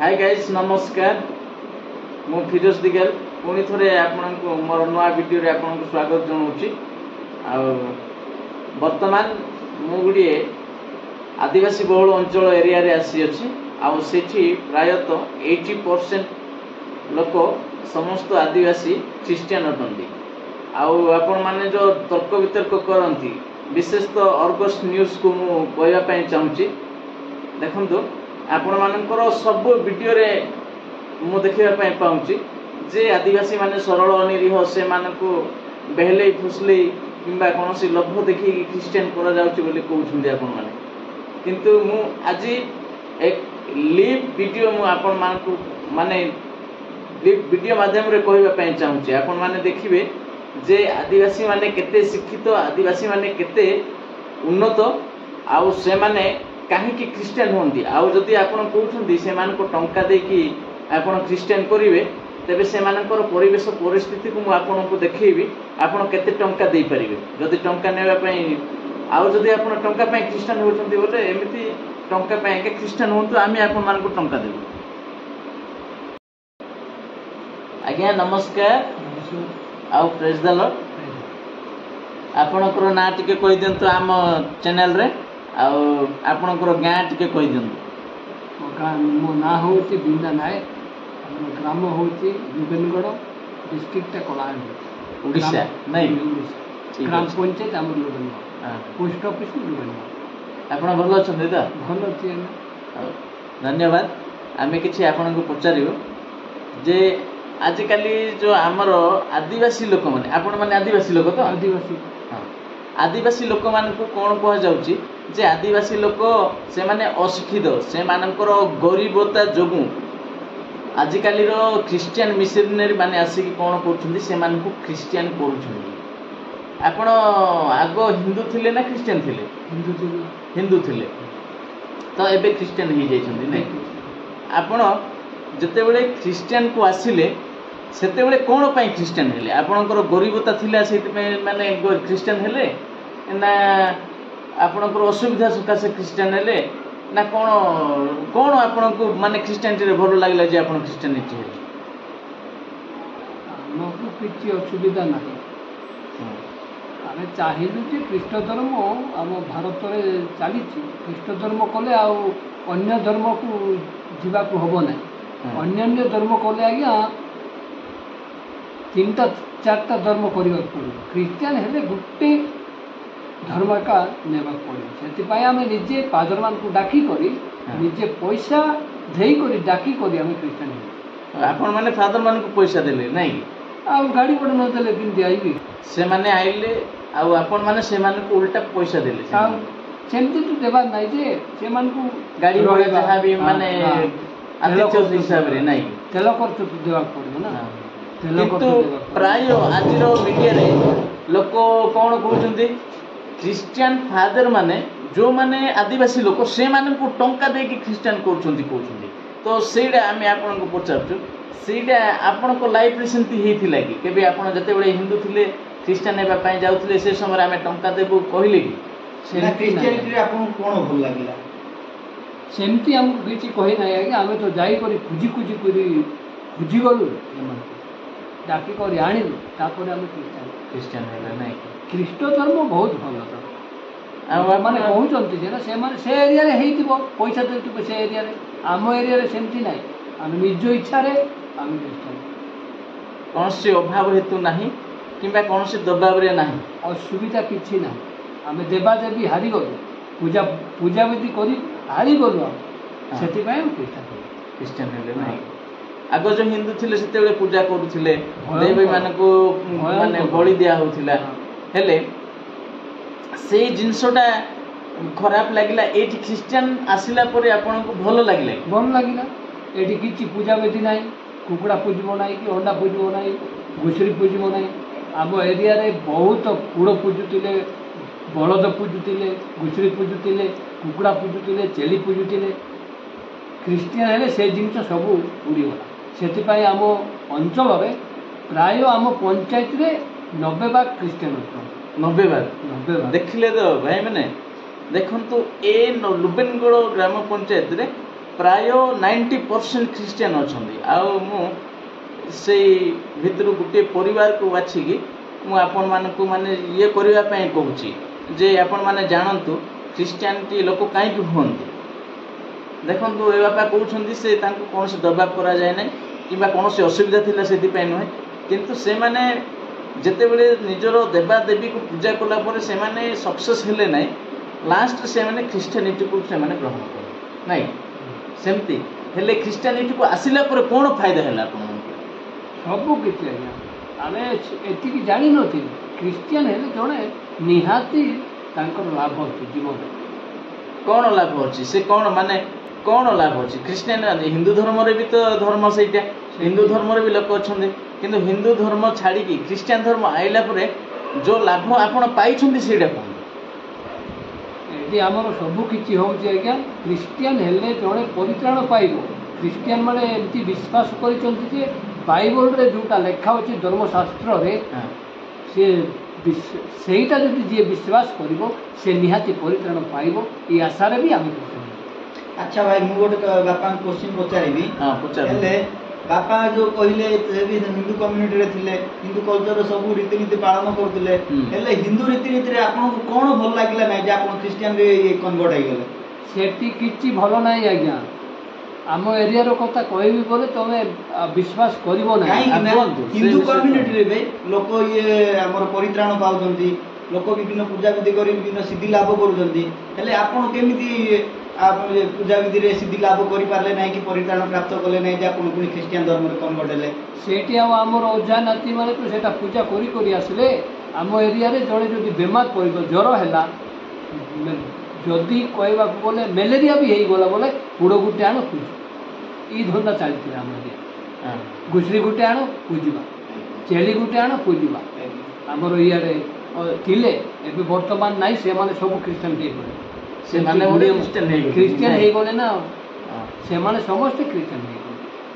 Hi guys नमस्कार मु फिरोज दिगल पुणी थे आपण मोर नुआ वीडियो रे आपन को स्वागत जनाऊँगी। वर्तमान मु गुड़े आदिवासी बहुल अंचल एरिया रे आसी अछि आउ सेठी प्रायतः 80% लोक समस्त आदिवासी क्रिश्चियन अटंती। आउ आपण माने जो तर्क वितर्क करती विशेष तो अर्गस न्यूज को मु कहया पई चाहूँगी। देखंतु आपण मानकर सब वीडियो रे मु देखिबा पई पाउची जे आदिवासी माने सरल अनिरीह से मानकु बेहले फुसले किंबा कोनोसी लभ देखि क्रिश्चियन करा जाउची बोली कहउछुंदी आपण माने, किंतु मु आज एक लिव वीडियो मु आपण मानकु माने लिव वीडियो माध्यम रे कहबा पई चाहूची। आपण माने देखिबे जे आदिवासी माने केते शिक्षित, आदिवासी माने केते उन्नत, आउ से माने कहीं क्रिश्चियन होंदी। आउ जदि आपण कहउछुंदी से मान को टंका दे कि आपण क्रिश्चियन करिवे तेबे से मानकर परिवेश परिस्थिति को मु आपण को देखैबी आपण केते टंका दे परिबे। जदि टंका नेबा पई आउ जदि आपण टंका पई क्रिश्चियन होचुंदी बोले एमिति टंका पई के क्रिश्चियन होंतु आमी आपण मान को टंका देबो। आज्ञा नमस्कार आउ प्रेज द लॉर्ड। आपणकर ना टिके कहि देंतु आम चैनल रे आउ आपणकर गाँ टिके कहि देंतु। मो ना हूँ बिंदा नायक, ग्राम हूँ लुबेनगढ़, डिस्ट्रिक्ट कलाहांडी, उड़ीसा नहीं ग्राम पंचायत आम लुबेनगढ़, पोस्ट ऑफिस लुबेनगढ़। आपण भल अछंती त? भल अछि। धन्यवाद। आमे किछि आपण को पचारिबो जे आजिकाली जो आमर आदिवासी लोक माने आपण माने आदिवासी लोक तो? आदिवासी आदिवासी लोक मान को कौन कह जाउची जे आदिवासी लोक से माने अशिक्षित, से मानकर गरीबता जोगु आजिकाली रो क्रिश्चियन मिशनरी माने आसी कौन करछुंदी से मान को क्रिश्चियन करछुंदी। आपण आगो हिंदू थिले ना क्रिश्चियन थिले? हिंदू थिले तो एबे क्रिश्चियन ही जाइछुंदी नै? आपण जते बेले क्रिश्चियन को आसिले सेते बेले कोन पई क्रिश्चियन हेले? आपणकर गरीबता थिला सेति पई माने क्रिश्चियन हेले ना आपणकर असुविधा सकासे क्रिश्चियन हेले ना कोन आपणको माने क्रिश्चियनिटी रे भलो लागला जे आपण क्रिश्चियनिटी हेले? हमको किछि असुविधा नाही। आमे चाहिलु जे ख्रीष्ट धर्म आम भारत रे चलीछि। ख्रीष्ट धर्म कले आ अन्य धर्म को जीवा को हबो नै। अन्य धर्म कले आज्ञा 3-4 धर्म करबा पड़े। क्रिश्चियन हेले गुटे धर्म का नेबा पड़े। सेति पय आमे निजे पादर मान को डाकी करी निजे पैसा देई करी डाकी करी आमे क्रिश्चियन हेले। आपण माने फादर मान को पैसा देले नै? आ गाड़ी पड़ न देले किन आइबी से माने आइले आ आपण माने से मान को उल्टा पैसा देले। सेमती तो देबा नै जे से मान को गाड़ी घोड़ा जहां भी माने आतिथ्य हिसाब रे नै तेल खर्च तो देबा पड़बो ना। किंतु प्राय आजिरो मीडिया रे लोक कोन कहउछंती क्रिश्चियन फादर माने जो माने आदिवासी लोक से माने को टंका दे कि क्रिश्चियन करछंती कहउछंती। तो सेडा आमे आपन को पचारछु सेडा आपन को लाइफ रे सेंती हेथिला कि केबे आपन जते बेले हिंदू थिले क्रिश्चियन हेबा पई जाउथिले से समय आमे टंका देबो कहिले कि से क्रिश्चियनिटी रे आपन कोन भल लागिला? सेमती हमको किछि कहि नै आगे आमे तो जाई करी खुजी खुजी गलु डाकी करी आनिलु तापर आमे क्रिश्चियन हेला नै। ख्रीष्ट धर्म बहुत भल आ माने कहउचंती जे ना से माने से एरिया रे हेइतिबो पैसा देतिबो से एरिया रे। आम एरिया रे सेमती नै। आमे निज इच्छा रे आमे क्रिश्चियन कोनसी अभाव हेतु नाही किंबा कोनसी दबाव रे नाही। असुविधा किछि ना। आमे देबा देबी हारि गलु पूजा विधि करी हारि गलु सेति पय क्रिश्चियन हेले नाही। आगो जो हिंदू थिले सेते बेले पूजा करूथिले देवी मान को माने बलि दिया होथिला हेले से जिंसटा खराब लागिला। एठी क्रिश्चियन आसिला परे आपन को भलो लागिला एठी किछि पूजा विधि नाही। कुकुड़ा पूजबो नाही कि अंडा पूजबो नाही, घुसरी पूजबो नाही। आम एरिया रे बहुत कूड़ पूजुतिले, बलद पूजुतिले, घुसरी पूजुतिले, कुकुड़ा पूजुतिले, चेली पूजुतिले। क्रिश्चियन हेले से जिनिस सब उड़ी गला। सेति पय आम अंचल रे प्राय आम पंचायत रे 90% क्रिश्चियन अछन। 90% देखिले तो भाई माने देखंतु ए लुबेनगढ़ ग्राम पंचायत रे प्राय 90% ख्रीस्टियन अच्छा भितर गोटे परिवार को बाछिकी मुझे मानक माने ये करने कहूँ जे आपण मैंने जानतु ख्रीस्टियानिटी लोक कहीं हूँ देखु ए बापा कहते से कौन से दबाव करा जाए ना कि कौन से असुविधा थी से नुहे किंतु से माने जिते बड़े निजर देवादेवी को पूजा कलापर से सक्सेस हेले ना लास्ट से माने ख्रीस्टियानिटी को से माने ग्रहण कर नाई सेमती हेले ख्रीस्टियानिटी को आसिला पर कौन फायदा है सबू किसी आम एति जान नी ख्रीस्टियान हेले जड़े निहाती लाभ अच्छे जीवन कौन लाभ अच्छी से कौन माने कौन लाभ अच्छी ख्रीस्टियान हिंदू धर्म रे भी तो धर्म से हिंदू धर्म रे भी लोक अच्छा किंतु हिंदू धर्म छाड़ी ख्रीस्टियान धर्म आइला परे जो लाभ आपण पाई से कौन ये आमर सबू किसी हूँ आज्ञा ख्रीस्टियान हेले जड़े परित्राण पाइब ख्रीस्टियान माने एमती विश्वास कर बाइबल रे जोटा लेखा अच्छी धर्मशास्त्र रे सेटा जब जी विश्वास करिवो से निहाती परित्राण पाइबो ये आशारे भी आम अच्छा भाई मु गोटे बापा क्वेश्चन पचारिबी हेले बापा जो कहले हिंदू कम्युनिटी रे थिले हिंदू कल्चर सब रीतिनीति पालन करथिले हेले हिंदू रीतिनीति रे आपन को कोन भल लागिला नै जे आपन क्रिश्चियन रे कन्वर्ट आइ गेले सेठी किछि भलो नै आज्ञा आम एरिया रो कथा कहबी बोले तमे विश्वास करिवो नै हिंदू कम्युनिटी रे लोक ये हमर परित्राण पाउजंती लोक विभिन्न पूजा विधि करी विभिन्न सिद्धि लाभ करूजंती हेले आपन केमिति आप पूजा विधि रे सिद्धि लाभ करि पारले नै कि परित्राण प्राप्त करले नै जे आपन पुनी क्रिश्चियन धर्म रे कन्वर्ट हेले सेठी हमर ओझा नाती माने तो सेटा पूजा करी करी आसले आम एरिया रे जड़े जदि बेमार पड़ो ज्वर है जदि कहवा बोले मलेरिया भी हो गला बोले पुड़ गुटे आण पूज ई धंदा चलती आम एरिया घुसरी गुटे आण पूजा चेली गुटे आण पूजा आमर इे थिले एबे वर्तमान नाई से माने सब क्रिश्चियन से क्रिश्चियन हो गले ना से माने समस्त क्रिश्चियन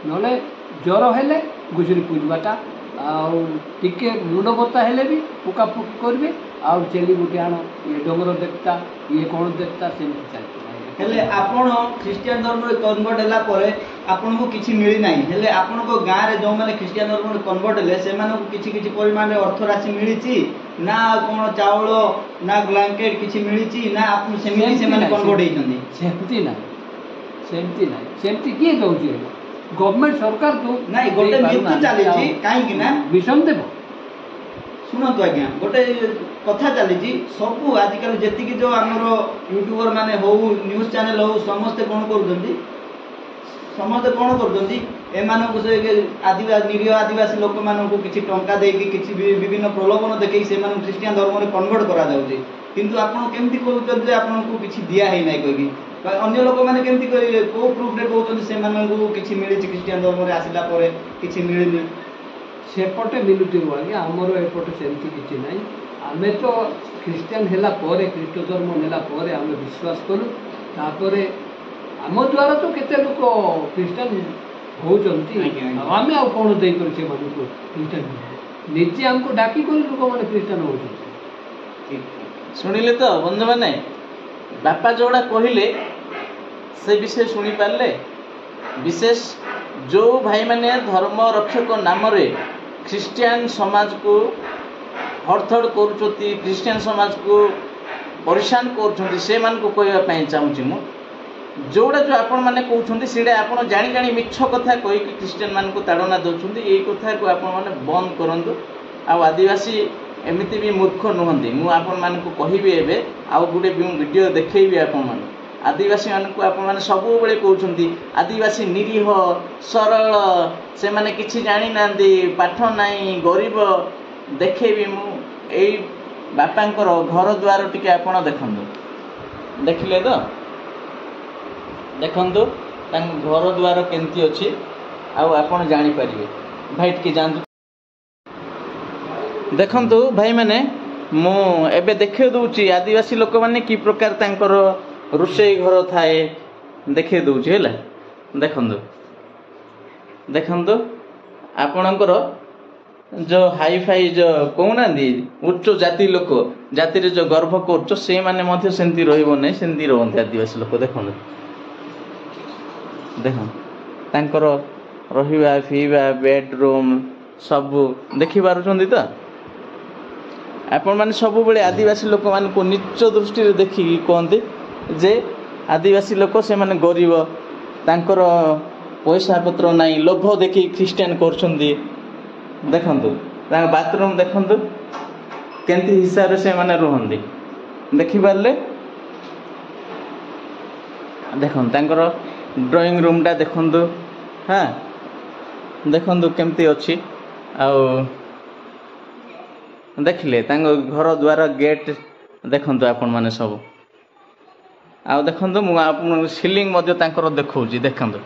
हो गले ज्वर हेले घुसरी पूजवाटा आके मुंड बता हेले भी पुकापुकी करेंगे आउ चेली गुटे आण ये डोंगर देखता ये कौन देखता से चलती हेले आपण क्रिश्चियन धर्म रे कन्वर्ट होला परे आपण को किछि मिली नाही हेले आपण को गां रे जो माने क्रिश्चियन धर्म रे कन्वर्ट हेले से माने को किछि परिमाण रे अर्थ राशि मिलिछि ना कोन चावल ना ब्लैंकेट किछि मिलिछि ना आपण सेमिति से माने कन्वर्ट हेइछन्ती सेमती किए दउछि गवर्नमेंट सरकार तो नाही गोटे मिथ चलीछि काहे कि ना मिशन देबो शुणु आज्ञा गोटे कथा चली सब आजिकल जी जो आमर यूट्यूबर माने हो न्यूज चैनल हो समस्ते कौन कर निरीह आदिवासी लोक मानू किसी टंका देकी किसी विभिन्न प्रलोभन देखी से क्रिश्चियन धर्म में कन्वर्ट करा जाउछि किंतु आपण केमती कहउछन जे आपण को किछि दिया है नै कहि अन्य लोक माने केमती कहि को प्रूफ रे कहउछन से मानू किछि मिलि क्रिश्चियन धर्म रे आसिला परे किछि मिलिनि सेपटे मिलुथि आज्ञा आमर एपटे सेमती किछि नै आमे तो क्रिश्चियन हेला परे ख्रीष्ट धर्म नेला परे आमे विश्वास कलु तापरे आम द्वारा तो केते लोक क्रिश्चियन होउचंती आमे आ कोन देई कर से मानु को क्रिश्चियन निजे हमको डाकी कोन लोक माने क्रिश्चियन होउचंती सुनिले तो बंधु माने बापा जोड़ा कहिले से विषय सुनी पारले विशेष जो भाई माने धर्म रक्षक नाम रे क्रिश्चियन समाज को हड़थड़ करुचती क्रिश्चियन समाज को परेशान करुचंती से मान को कहबा पई चाहूची मु जोड़ा जो आपण माने कहउचंती सेडा आपण जानि जानि मिछ कथा कहि कि क्रिश्चियन मान को ताड़ना दउचंती एई कथा को आपण माने बंद करंतु आ आदिवासी एमिति भी मूर्ख नुहंती मु आपण मान को कहिबे एबे आ गुटे वीडियो देखैबे आपण मान आदिवासी मान को आपण माने सब बेले कहउचंती आदिवासी निरीह सरल से माने किछि जानि नांदी पाठ नाही गरीब देखेबी मु एई बापांकर घर द्वार टिके आपण देखंदु देखिले तो देखंदु तांग घर द्वार केंती अछि आ आपण जानि परिबे भाई टिके जानदु देखंतु भाई माने मु एबे देखे दउची आदिवासी लोक माने की प्रकार तांकर रोषेई घर थाए देखे दउची हैला देखंदु देखंदु आपणकर जो हाई फाई जो कहना उच्च जाति लोक जाति रे जो गर्भ कर से माने मध्य सेंती रहइबो नै सेंती रहंती आदिवासी लोक देखंदु ଦେଖ ତାଙ୍କର ରହିବା ପିଇବା ବେଡରୁମ୍ ସବୁ ଦେଖିପାରୁଛନ୍ତି ତ। ଆପଣମାନେ ସବୁବେଳେ ଆଦିବାସୀ ଲୋକମାନଙ୍କୁ ନିଚ ଦୃଷ୍ଟିରେ ଦେଖିକି କୁହନ୍ତି ଯେ ଆଦିବାସୀ ଲୋକ ସେମାନେ ଗରିବ, ତାଙ୍କର ପଇସା ପତ୍ର ନାହିଁ, ଲୋଭ ଦେଖି ଖ୍ରୀଷ୍ଟିଆନ କରୁଛନ୍ତି। ଦେଖନ୍ତୁ ତାଙ୍କ ବାଥରୁମ୍ ଦେଖନ୍ତୁ କେମିତି ହିସାବରେ ସେମାନେ ରୁହନ୍ତି, ଦେଖିପାରିଲେ। ଦେଖନ୍ତୁ ତାଙ୍କର ଡ୍ରଇଂ ରୁମ୍ଟା ଦେଖନ୍ତୁ, ହଁ ଦେଖନ୍ତୁ କେମିତି ଅଛି। ଆଉ ଦେଖିଲେ ତାଙ୍କ ଘର ଦ୍ୱାର ଗେଟ୍ ଦେଖନ୍ତୁ ଆପଣମାନେ ସବୁ। ଆଉ ଦେଖନ୍ତୁ ମୁଁ ଆପଣଙ୍କୁ ସିଲିଂ ମଧ୍ୟ ତାଙ୍କର ଦେଖାଉଛି, ଦେଖନ୍ତୁ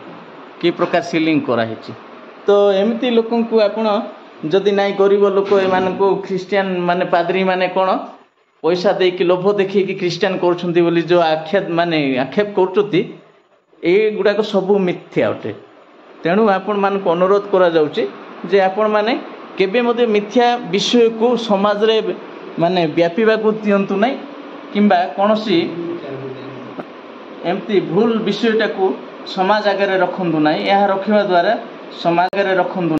କି ପ୍ରକାର ସିଲିଂ କରାହେଇଛି। ତ ଏମିତି ଲୋକଙ୍କୁ ଆପଣ ଯଦି ନାଇଁ ଗରିବ ଲୋକ ଏମାନଙ୍କୁ ଖ୍ରୀଷ୍ଟିଆନ ମାନେ ପାଦ୍ରୀ ମାନେ କ'ଣ ପଇସା ଦେଇକି ଲୋଭ ଦେଖେଇକି ଖ୍ରୀଷ୍ଟିଆନ କରୁଛନ୍ତି ବୋଲି ଯେଉଁ ଆକ୍ଷେପ କରୁଛନ୍ତି, ଏଗୁଡ଼ାକ ସବୁ ମିଥ୍ୟା ଅଟେ। ତେଣୁ ଆପଣମାନଙ୍କୁ ଅନୁରୋଧ କରାଯାଉଛି ଯେ ଆପଣମାନେ କେବେ ମଧ୍ୟ ମିଥ୍ୟା ବିଷୟକୁ ସମାଜରେ ବ୍ୟାପିବାକୁ ଦିଅନ୍ତୁ ନାହିଁ, କିମ୍ବା କୌଣସି ଏମିତି ଭୁଲ ବିଷୟଟାକୁ ସମାଜ ଆଗରେ ରଖନ୍ତୁ ନାହିଁ। ଏହା ରଖିବା ଦ୍ୱାରା ସମାଜ ଆଗରେ ରଖନ୍ତୁ